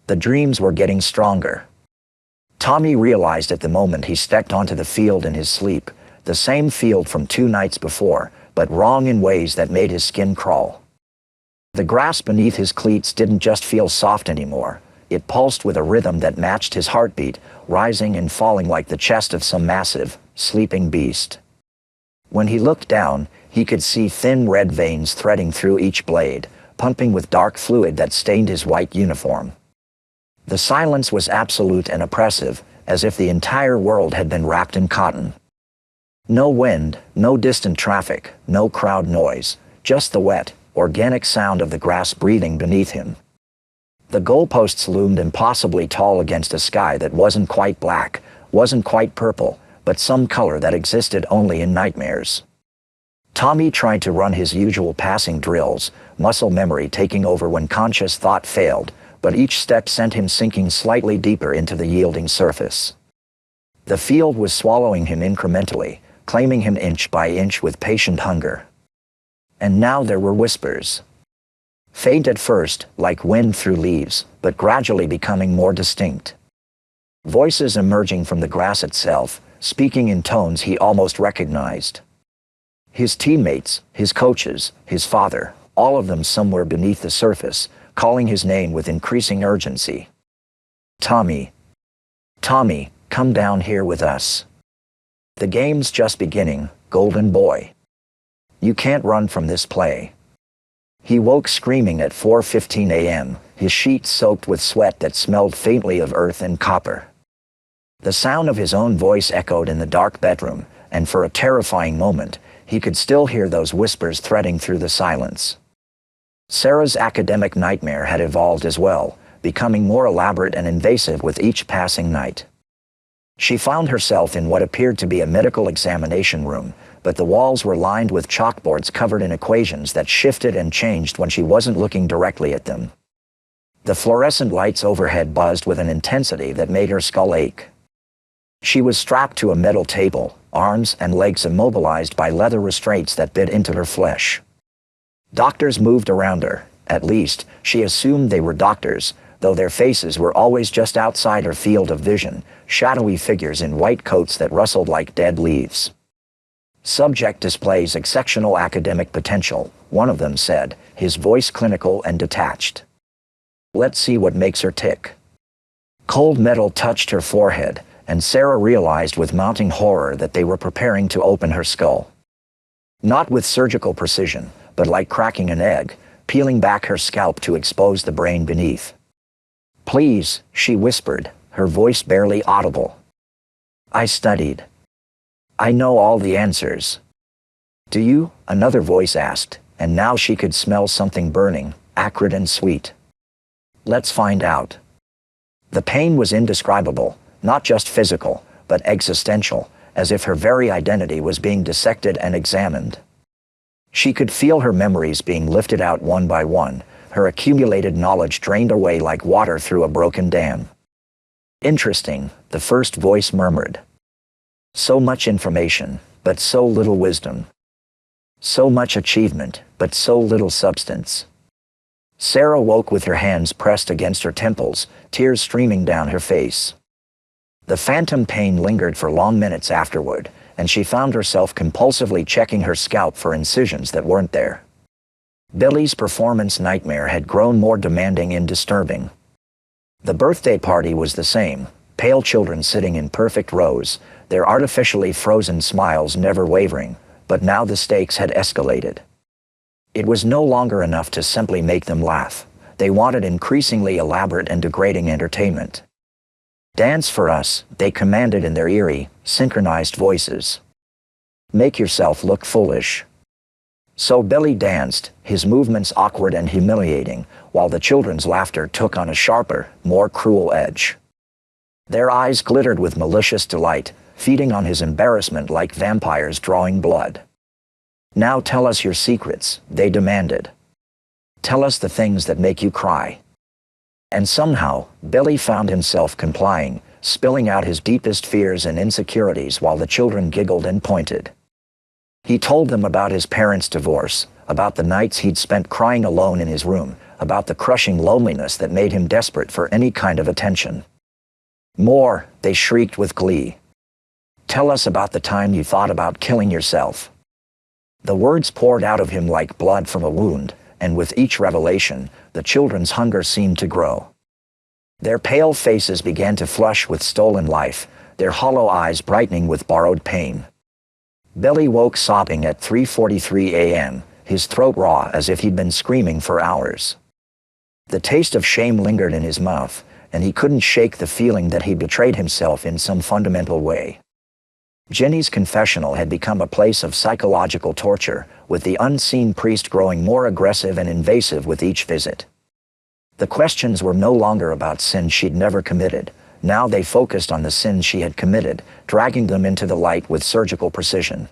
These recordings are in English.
The dreams were getting stronger. Tommy realized at the moment he stepped onto the field in his sleep, the same field from 2 nights before, but wrong in ways that made his skin crawl. The grass beneath his cleats didn't just feel soft anymore, it pulsed with a rhythm that matched his heartbeat, rising and falling like the chest of some massive, sleeping beast. When he looked down, he could see thin red veins threading through each blade, pumping with dark fluid that stained his white uniform. The silence was absolute and oppressive, as if the entire world had been wrapped in cotton. No wind, no distant traffic, no crowd noise, just the wet, organic sound of the grass breathing beneath him. The goalposts loomed impossibly tall against a sky that wasn't quite black, wasn't quite purple, but some color that existed only in nightmares. Tommy tried to run his usual passing drills, muscle memory taking over when conscious thought failed, but each step sent him sinking slightly deeper into the yielding surface. The field was swallowing him incrementally, claiming him inch by inch with patient hunger. And now there were whispers. Faint at first, like wind through leaves, but gradually becoming more distinct. Voices emerging from the grass itself, speaking in tones he almost recognized. His teammates, his coaches, his father, all of them somewhere beneath the surface, calling his name with increasing urgency. Tommy. Tommy, come down here with us. The game's just beginning, golden boy. You can't run from this play. He woke screaming at 4:15 a.m., his sheets soaked with sweat that smelled faintly of earth and copper. The sound of his own voice echoed in the dark bedroom, and for a terrifying moment, he could still hear those whispers threading through the silence. Sarah's academic nightmare had evolved as well, becoming more elaborate and invasive with each passing night. She found herself in what appeared to be a medical examination room, but the walls were lined with chalkboards covered in equations that shifted and changed when she wasn't looking directly at them. The fluorescent lights overhead buzzed with an intensity that made her skull ache. She was strapped to a metal table, arms and legs immobilized by leather restraints that bit into her flesh. Doctors moved around her, at least, she assumed they were doctors, though their faces were always just outside her field of vision, shadowy figures in white coats that rustled like dead leaves. Subject displays exceptional academic potential, one of them said, his voice clinical and detached. Let's see what makes her tick. Cold metal touched her forehead, and Sarah realized with mounting horror that they were preparing to open her skull. Not with surgical precision, but like cracking an egg, peeling back her scalp to expose the brain beneath. Please, she whispered, her voice barely audible. I studied. I know all the answers. Do you? Another voice asked, and now she could smell something burning, acrid and sweet. Let's find out. The pain was indescribable, not just physical, but existential, as if her very identity was being dissected and examined. She could feel her memories being lifted out one by one, her accumulated knowledge drained away like water through a broken dam. Interesting, the first voice murmured. So much information, but so little wisdom. So much achievement, but so little substance. Sarah woke with her hands pressed against her temples, tears streaming down her face. The phantom pain lingered for long minutes afterward, and she found herself compulsively checking her scalp for incisions that weren't there. Billy's performance nightmare had grown more demanding and disturbing. The birthday party was the same, pale children sitting in perfect rows, their artificially frozen smiles never wavering, but now the stakes had escalated. It was no longer enough to simply make them laugh. They wanted increasingly elaborate and degrading entertainment. Dance for us, they commanded in their eerie, synchronized voices. Make yourself look foolish. So Billy danced, his movements awkward and humiliating, while the children's laughter took on a sharper, more cruel edge. Their eyes glittered with malicious delight, feeding on his embarrassment like vampires drawing blood. Now tell us your secrets, they demanded. Tell us the things that make you cry. And somehow, Billy found himself complying, spilling out his deepest fears and insecurities while the children giggled and pointed. He told them about his parents' divorce, about the nights he'd spent crying alone in his room, about the crushing loneliness that made him desperate for any kind of attention. More, they shrieked with glee. Tell us about the time you thought about killing yourself. The words poured out of him like blood from a wound, and with each revelation, the children's hunger seemed to grow. Their pale faces began to flush with stolen life, their hollow eyes brightening with borrowed pain. Billy woke sobbing at 3:43 a.m., his throat raw as if he'd been screaming for hours. The taste of shame lingered in his mouth, and he couldn't shake the feeling that he'd betrayed himself in some fundamental way. Jenny's confessional had become a place of psychological torture, with the unseen priest growing more aggressive and invasive with each visit. The questions were no longer about sins she'd never committed. Now they focused on the sins she had committed, dragging them into the light with surgical precision.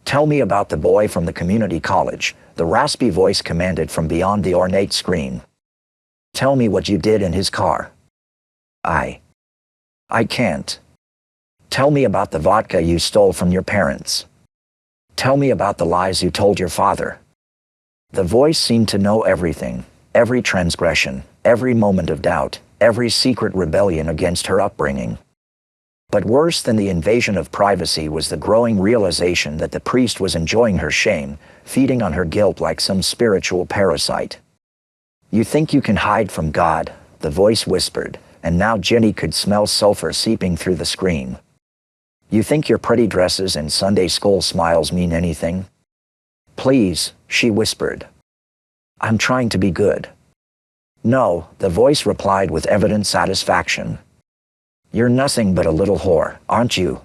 Tell me about the boy from the community college, the raspy voice commanded from beyond the ornate screen. Tell me what you did in his car. I can't. Tell me about the vodka you stole from your parents. Tell me about the lies you told your father. The voice seemed to know everything, every transgression, every moment of doubt, every secret rebellion against her upbringing. But worse than the invasion of privacy was the growing realization that the priest was enjoying her shame, feeding on her guilt like some spiritual parasite. You think you can hide from God, the voice whispered, and now Jenny could smell sulfur seeping through the screen. You think your pretty dresses and Sunday school smiles mean anything? Please, she whispered. I'm trying to be good. No, the voice replied with evident satisfaction. You're nothing but a little whore, aren't you?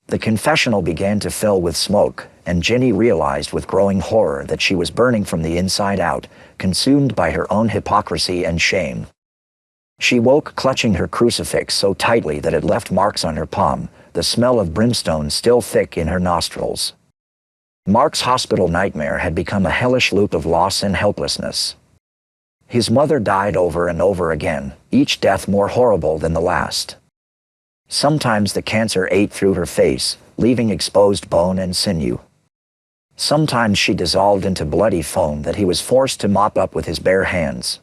The confessional began to fill with smoke, and Jenny realized with growing horror that she was burning from the inside out, consumed by her own hypocrisy and shame. She woke clutching her crucifix so tightly that it left marks on her palm, the smell of brimstone still thick in her nostrils. Mark's hospital nightmare had become a hellish loop of loss and helplessness. His mother died over and over again, each death more horrible than the last. Sometimes the cancer ate through her face, leaving exposed bone and sinew. Sometimes she dissolved into bloody foam that he was forced to mop up with his bare hands.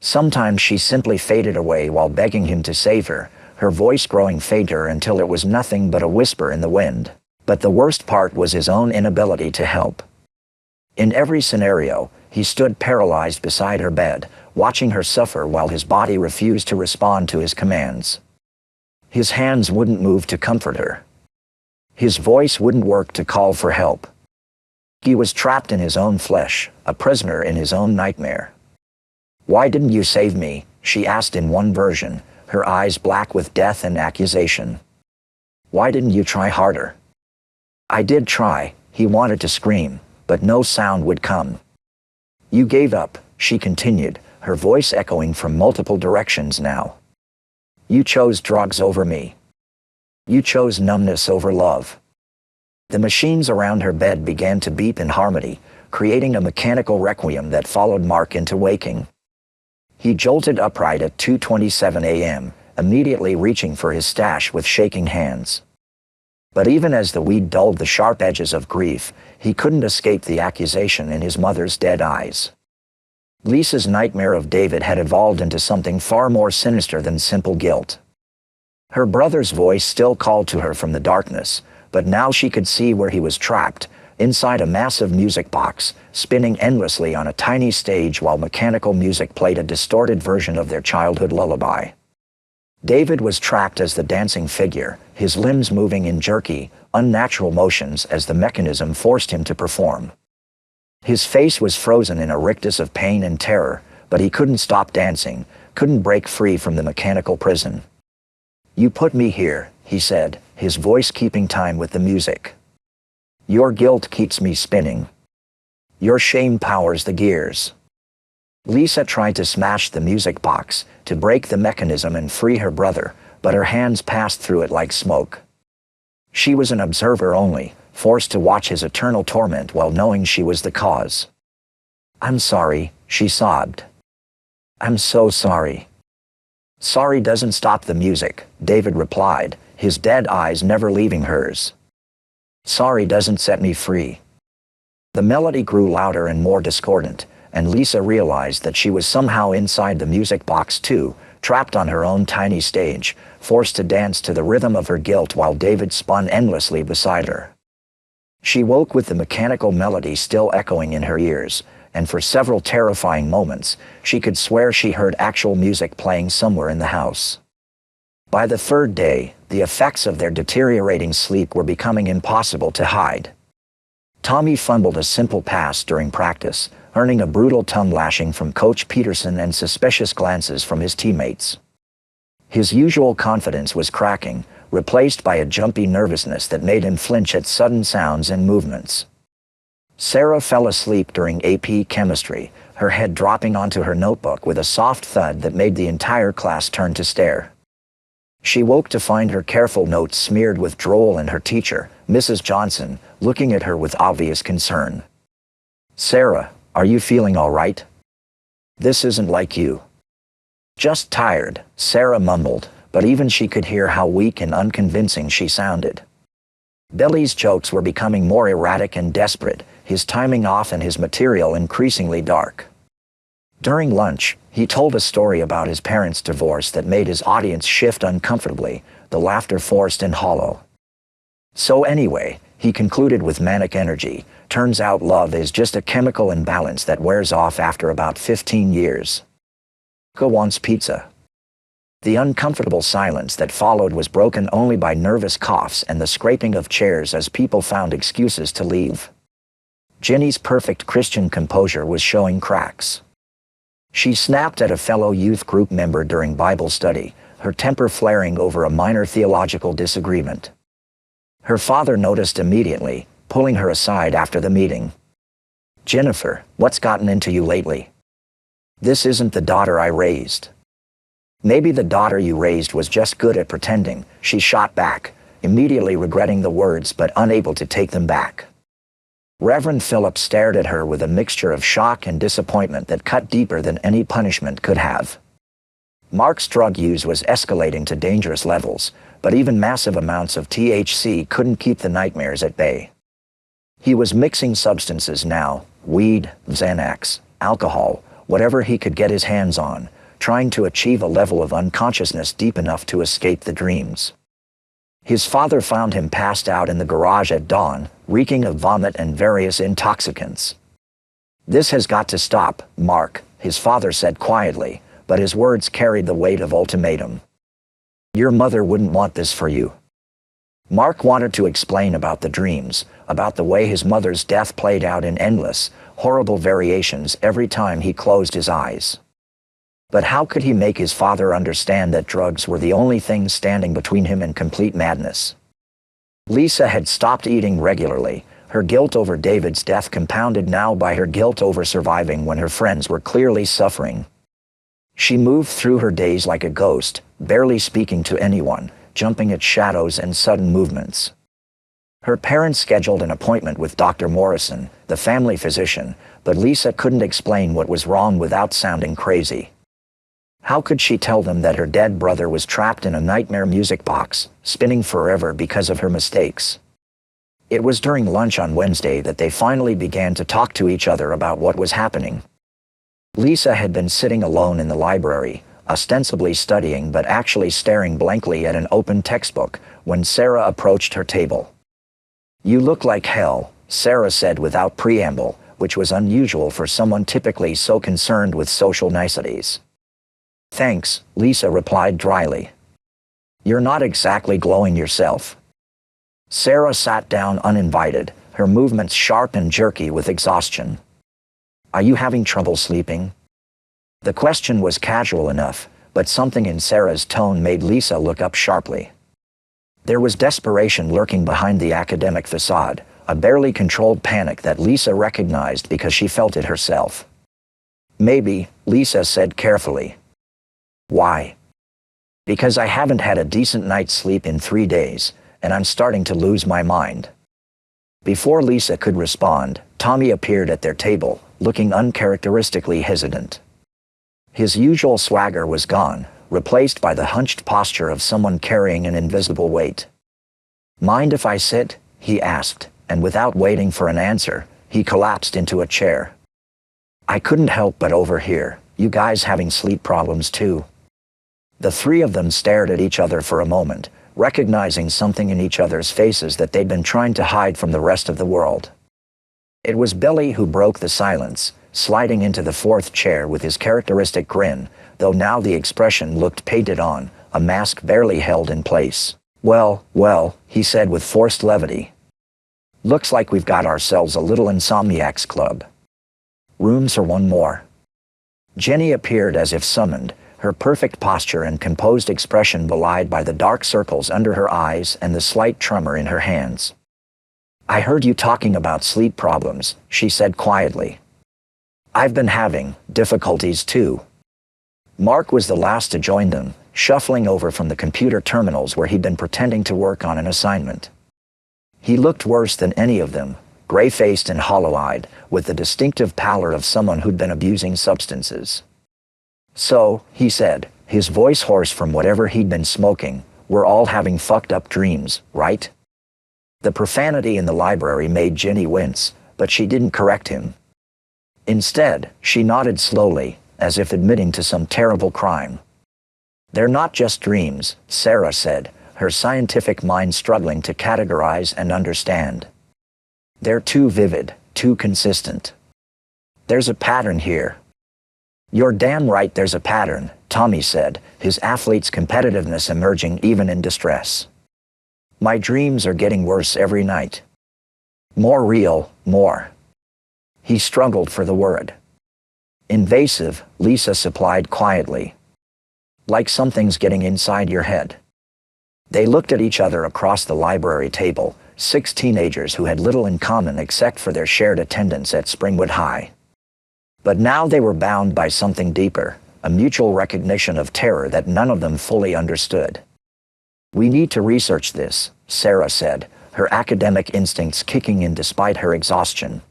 Sometimes she simply faded away while begging him to save her, her voice growing fainter until it was nothing but a whisper in the wind. But the worst part was his own inability to help. In every scenario, he stood paralyzed beside her bed, watching her suffer while his body refused to respond to his commands. His hands wouldn't move to comfort her. His voice wouldn't work to call for help. He was trapped in his own flesh, a prisoner in his own nightmare. Why didn't you save me? She asked in one version, her eyes black with death and accusation. Why didn't you try harder? I did try, he wanted to scream, but no sound would come. You gave up, she continued, her voice echoing from multiple directions now. You chose drugs over me. You chose numbness over love. The machines around her bed began to beep in harmony, creating a mechanical requiem that followed Mark into waking. He jolted upright at 2:27 a.m., immediately reaching for his stash with shaking hands. But even as the weed dulled the sharp edges of grief, he couldn't escape the accusation in his mother's dead eyes. Lisa's nightmare of David had evolved into something far more sinister than simple guilt. Her brother's voice still called to her from the darkness, but now she could see where he was trapped, inside a massive music box, spinning endlessly on a tiny stage while mechanical music played a distorted version of their childhood lullaby. David was trapped as the dancing figure, his limbs moving in jerky, unnatural motions as the mechanism forced him to perform. His face was frozen in a rictus of pain and terror, but he couldn't stop dancing, couldn't break free from the mechanical prison. You put me here, he said, his voice keeping time with the music. Your guilt keeps me spinning. Your shame powers the gears. Lisa tried to smash the music box, to break the mechanism and free her brother, but her hands passed through it like smoke. She was an observer only, forced to watch his eternal torment while knowing she was the cause. I'm sorry, she sobbed. I'm so sorry. Sorry doesn't stop the music, David replied, his dead eyes never leaving hers. Sorry doesn't set me free. The melody grew louder and more discordant, and Lisa realized that she was somehow inside the music box too, trapped on her own tiny stage, forced to dance to the rhythm of her guilt while David spun endlessly beside her. She woke with the mechanical melody still echoing in her ears, and for several terrifying moments, she could swear she heard actual music playing somewhere in the house. By the third day, the effects of their deteriorating sleep were becoming impossible to hide. Tommy fumbled a simple pass during practice, earning a brutal tongue lashing from Coach Peterson and suspicious glances from his teammates. His usual confidence was cracking, replaced by a jumpy nervousness that made him flinch at sudden sounds and movements. Sarah fell asleep during AP Chemistry, her head dropping onto her notebook with a soft thud that made the entire class turn to stare. She woke to find her careful notes smeared with drool and her teacher, Mrs. Johnson, looking at her with obvious concern. "Sarah, are you feeling all right? This isn't like you." "Just tired," Sarah mumbled, but even she could hear how weak and unconvincing she sounded. Billy's jokes were becoming more erratic and desperate, his timing off and his material increasingly dark. During lunch, he told a story about his parents' divorce that made his audience shift uncomfortably, the laughter forced and hollow. "So anyway," he concluded with manic energy, "turns out love is just a chemical imbalance that wears off after about 15 years. Who wants pizza?" The uncomfortable silence that followed was broken only by nervous coughs and the scraping of chairs as people found excuses to leave. Jenny's perfect Christian composure was showing cracks. She snapped at a fellow youth group member during Bible study, her temper flaring over a minor theological disagreement. Her father noticed immediately, pulling her aside after the meeting. "Jennifer, what's gotten into you lately? This isn't the daughter I raised." "Maybe the daughter you raised was just good at pretending," she shot back, immediately regretting the words but unable to take them back. Reverend Philip stared at her with a mixture of shock and disappointment that cut deeper than any punishment could have. Mark's drug use was escalating to dangerous levels, but even massive amounts of THC couldn't keep the nightmares at bay. He was mixing substances now, weed, Xanax, alcohol, whatever he could get his hands on, trying to achieve a level of unconsciousness deep enough to escape the dreams. His father found him passed out in the garage at dawn, reeking of vomit and various intoxicants. "This has got to stop, Mark," his father said quietly, but his words carried the weight of ultimatum. "Your mother wouldn't want this for you." Mark wanted to explain about the dreams, about the way his mother's death played out in endless, horrible variations every time he closed his eyes. But how could he make his father understand that drugs were the only thing standing between him and complete madness? Lisa had stopped eating regularly, her guilt over David's death compounded now by her guilt over surviving when her friends were clearly suffering. She moved through her days like a ghost, barely speaking to anyone, jumping at shadows and sudden movements. Her parents scheduled an appointment with Dr. Morrison, the family physician, but Lisa couldn't explain what was wrong without sounding crazy. How could she tell them that her dead brother was trapped in a nightmare music box, spinning forever because of her mistakes? It was during lunch on Wednesday that they finally began to talk to each other about what was happening. Lisa had been sitting alone in the library, ostensibly studying but actually staring blankly at an open textbook, when Sarah approached her table. "You look like hell," Sarah said without preamble, which was unusual for someone typically so concerned with social niceties. "Thanks," Lisa replied dryly. "You're not exactly glowing yourself." Sarah sat down uninvited, her movements sharp and jerky with exhaustion. "Are you having trouble sleeping?" The question was casual enough, but something in Sarah's tone made Lisa look up sharply. There was desperation lurking behind the academic facade, a barely controlled panic that Lisa recognized because she felt it herself. "Maybe," Lisa said carefully. "Why?" "Because I haven't had a decent night's sleep in 3 days, and I'm starting to lose my mind." Before Lisa could respond, Tommy appeared at their table, looking uncharacteristically hesitant. His usual swagger was gone, replaced by the hunched posture of someone carrying an invisible weight. "Mind if I sit?" he asked, and without waiting for an answer, he collapsed into a chair. I couldn't help but overhear, "You guys having sleep problems too?" The three of them stared at each other for a moment, recognizing something in each other's faces that they'd been trying to hide from the rest of the world. It was Billy who broke the silence, sliding into the fourth chair with his characteristic grin, though now the expression looked painted on, a mask barely held in place. Well, he said with forced levity. "Looks like we've got ourselves a little insomniacs club. Rooms or one more?" Jenny appeared as if summoned, her perfect posture and composed expression belied by the dark circles under her eyes and the slight tremor in her hands. "I heard you talking about sleep problems," she said quietly. "I've been having difficulties too." Mark was the last to join them, shuffling over from the computer terminals where he'd been pretending to work on an assignment. He looked worse than any of them, gray-faced and hollow-eyed, with the distinctive pallor of someone who'd been abusing substances. "So," he said, his voice hoarse from whatever he'd been smoking, "we're all having fucked up dreams, right?" The profanity in the library made Jenny wince, but she didn't correct him. Instead, she nodded slowly, as if admitting to some terrible crime. "They're not just dreams," Sarah said, her scientific mind struggling to categorize and understand. "They're too vivid, too consistent. There's a pattern here." "You're damn right there's a pattern," Tommy said, his athlete's competitiveness emerging even in distress. "My dreams are getting worse every night. More real, more." He struggled for the word. "Invasive," Lisa supplied quietly. "Like something's getting inside your head." They looked at each other across the library table, 6 teenagers who had little in common except for their shared attendance at Springwood High. But now they were bound by something deeper, a mutual recognition of terror that none of them fully understood. "We need to research this," Sarah said, her academic instincts kicking in despite her exhaustion.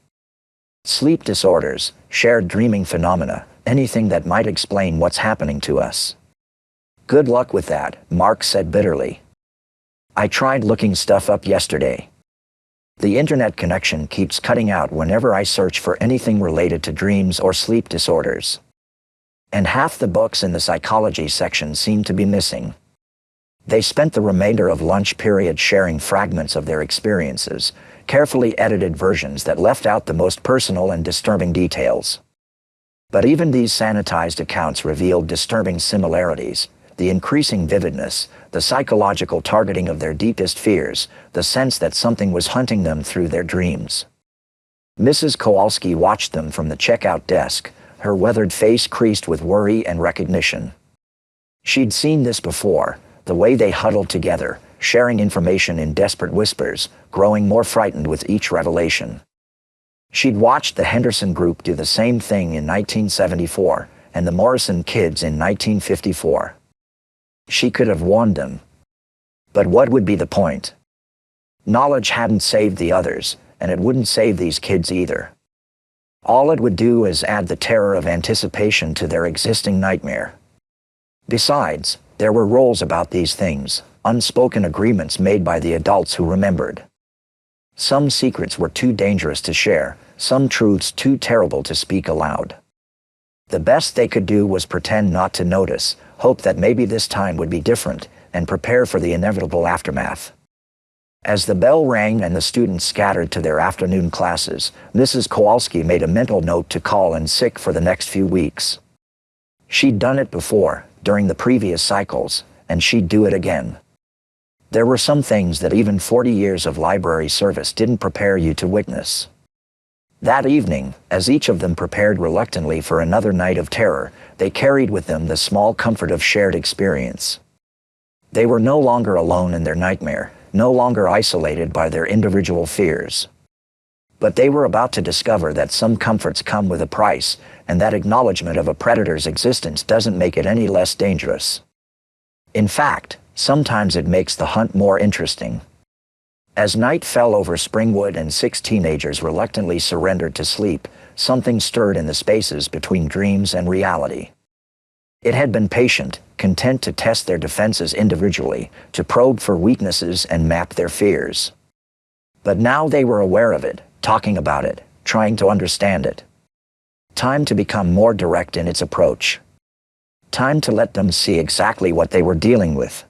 "Sleep disorders, shared dreaming phenomena, anything that might explain what's happening to us." "Good luck with that," Mark said bitterly. "I tried looking stuff up yesterday. The internet connection keeps cutting out whenever I search for anything related to dreams or sleep disorders. And half the books in the psychology section seem to be missing." They spent the remainder of lunch period sharing fragments of their experiences, carefully edited versions that left out the most personal and disturbing details. But even these sanitized accounts revealed disturbing similarities: the increasing vividness, the psychological targeting of their deepest fears, the sense that something was hunting them through their dreams. Mrs. Kowalski watched them from the checkout desk, her weathered face creased with worry and recognition. She'd seen this before, the way they huddled together, sharing information in desperate whispers, growing more frightened with each revelation. She'd watched the Henderson Group do the same thing in 1974, and the Morrison kids in 1954. She could have warned them. But what would be the point? Knowledge hadn't saved the others, and it wouldn't save these kids either. All it would do is add the terror of anticipation to their existing nightmare. Besides, there were rules about these things, unspoken agreements made by the adults who remembered. Some secrets were too dangerous to share, some truths too terrible to speak aloud. The best they could do was pretend not to notice, hope that maybe this time would be different, and prepare for the inevitable aftermath. As the bell rang and the students scattered to their afternoon classes, Mrs. Kowalski made a mental note to call in sick for the next few weeks. She'd done it before, during the previous cycles, and she'd do it again. There were some things that even 40 years of library service didn't prepare you to witness. That evening, as each of them prepared reluctantly for another night of terror, they carried with them the small comfort of shared experience. They were no longer alone in their nightmare, no longer isolated by their individual fears. But they were about to discover that some comforts come with a price, and that acknowledgement of a predator's existence doesn't make it any less dangerous. In fact, sometimes it makes the hunt more interesting. As night fell over Springwood and 6 teenagers reluctantly surrendered to sleep, something stirred in the spaces between dreams and reality. It had been patient, content to test their defenses individually, to probe for weaknesses and map their fears. But now they were aware of it, talking about it, trying to understand it. Time to become more direct in its approach. Time to let them see exactly what they were dealing with.